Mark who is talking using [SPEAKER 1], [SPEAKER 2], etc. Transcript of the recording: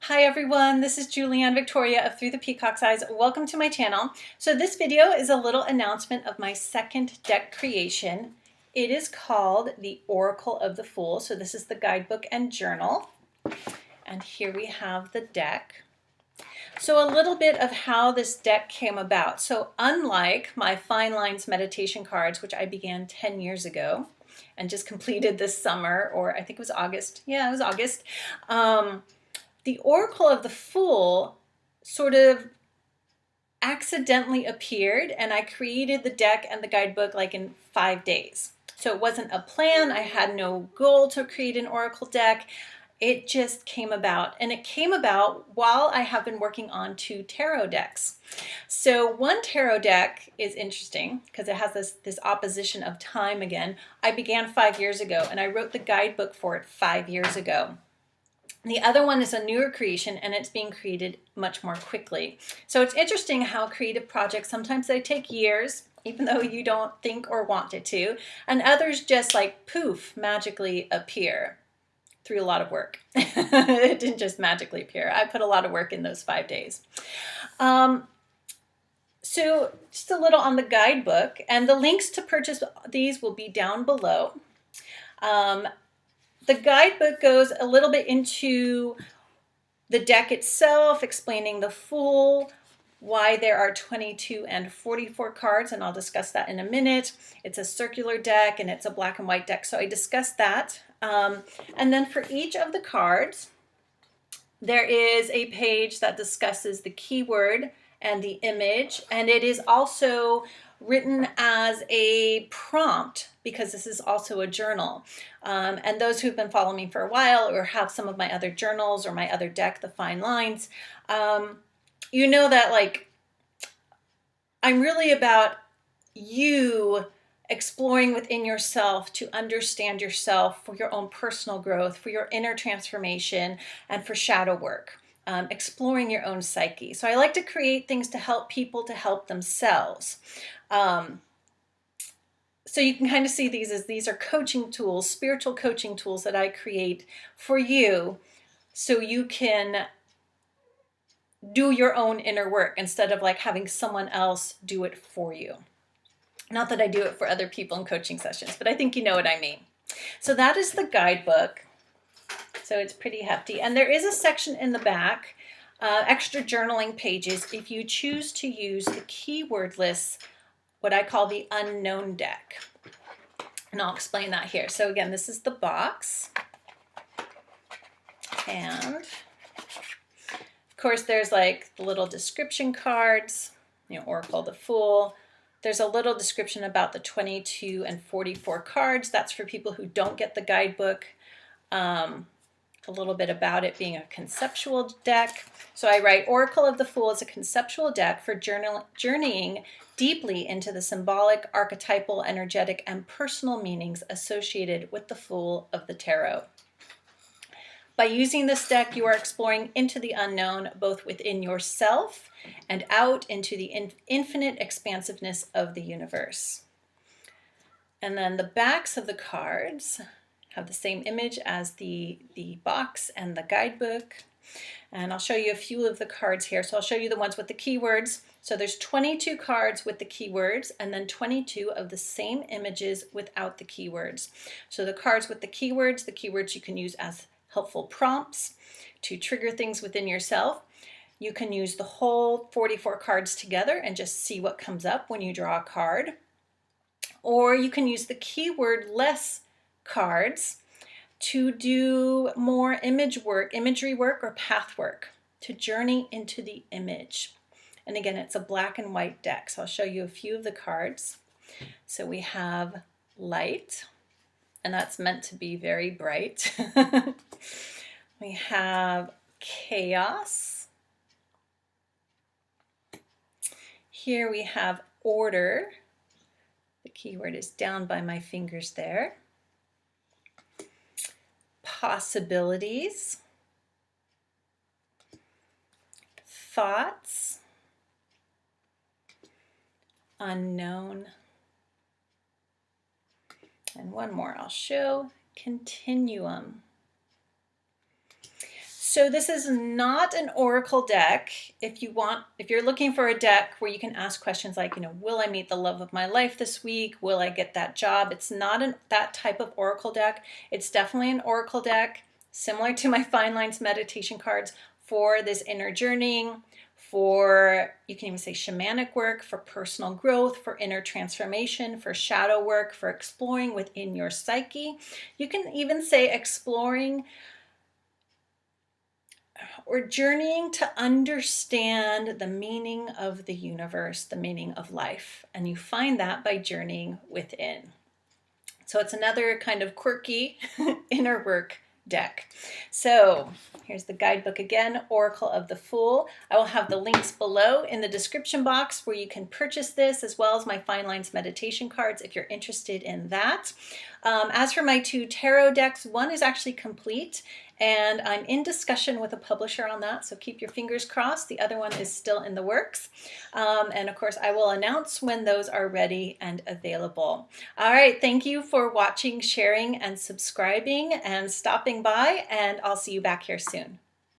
[SPEAKER 1] Hi everyone, this is Julianne Victoria of Through the Peacock's Eyes. Welcome to my channel. So this video is a little announcement of my second deck creation. It is called the Oracle of the Fool. So this is the guidebook and journal. And here we have the deck. So a little bit of how this deck came about. So unlike my Fine Lines meditation cards, which I began 10 years ago and just completed this summer, or I think it was August. Yeah, it was August. The Oracle of the Fool sort of accidentally appeared, and I created the deck and the guidebook like in 5 days. So it wasn't a plan. I had no goal to create an Oracle deck. It just came about, and it came about while I have been working on 2 tarot decks. So one tarot deck is interesting because it has this opposition of time again. I began 5 years ago, and I wrote the guidebook for it 5 years ago. The other one is a newer creation, and it's being created much more quickly. So it's interesting how creative projects, sometimes they take years, even though you don't think or want it to, and others just like poof, magically appear through a lot of work. It didn't just magically appear. I put a lot of work in those 5 days. So just a little on the guidebook, and the links to purchase these will be down below. The guidebook goes a little bit into the deck itself, explaining the Fool, why there are 22 and 44 cards, and I'll discuss that in a minute. It's a circular deck, and it's a black and white deck, so I discussed that. And then for each of the cards, there is a page that discusses the keyword and the image, and it is also written as a prompt because this is also a journal. And those who've been following me for a while or have some of my other journals or my other deck, the Fine Lines, you know that like I'm really about you exploring within yourself to understand yourself for your own personal growth, for your inner transformation, and for shadow work. Exploring your own psyche. So I like to create things to help people to help themselves. So you can kind of see these as these are coaching tools, spiritual coaching tools that I create for you so you can do your own inner work instead of like having someone else do it for you. Not that I do it for other people in coaching sessions, but I think you know what I mean. So that is the guidebook. So it's pretty hefty. And there is a section in the back, extra journaling pages, if you choose to use the keyword lists, what I call the unknown deck. And I'll explain that here. So again, this is the box. And of course, there's like the little description cards, Oracle the Fool. There's a little description about the 22 and 44 cards. That's for people who don't get the guidebook. A little bit about it being a conceptual deck. So I write, Oracle of the Fool is a conceptual deck for journeying deeply into the symbolic, archetypal, energetic, and personal meanings associated with the Fool of the Tarot. By using this deck, you are exploring into the unknown, both within yourself and out into the infinite expansiveness of the universe. And then the backs of the cards have the same image as the box and the guidebook. And I'll show you a few of the cards here. So I'll show you the ones with the keywords. So there's 22 cards with the keywords and then 22 of the same images without the keywords. So the cards with the keywords you can use as helpful prompts to trigger things within yourself. You can use the whole 44 cards together and just see what comes up when you draw a card. Or you can use the keyword-less cards to do more imagery work or path work, to journey into the image. And again, it's a black and white deck. So I'll show you a few of the cards. So we have light, and that's meant to be very bright. We have chaos. Here we have order. The keyword is down by my fingers there. Possibilities, thoughts, unknown, and one more I'll show, continuum. So this is not an oracle deck. If you're looking for a deck where you can ask questions like, will I meet the love of my life this week? Will I get that job? It's not that type of oracle deck. It's definitely an oracle deck, similar to my Fine Lines meditation cards, for this inner journeying, for, you can even say, shamanic work, for personal growth, for inner transformation, for shadow work, for exploring within your psyche. You can even say exploring or journeying to understand the meaning of the universe, the meaning of life. And you find that by journeying within. So it's another kind of quirky inner work deck. So here's the guidebook again, Oracle of the Fool. I will have the links below in the description box where you can purchase this, as well as my Fine Lines meditation cards if you're interested in that. As for my 2 tarot decks, one is actually complete, and I'm in discussion with a publisher on that, so keep your fingers crossed. The other one is still in the works. And of course, I will announce when those are ready and available. All right, thank you for watching, sharing, and subscribing and stopping by, and I'll see you back here soon.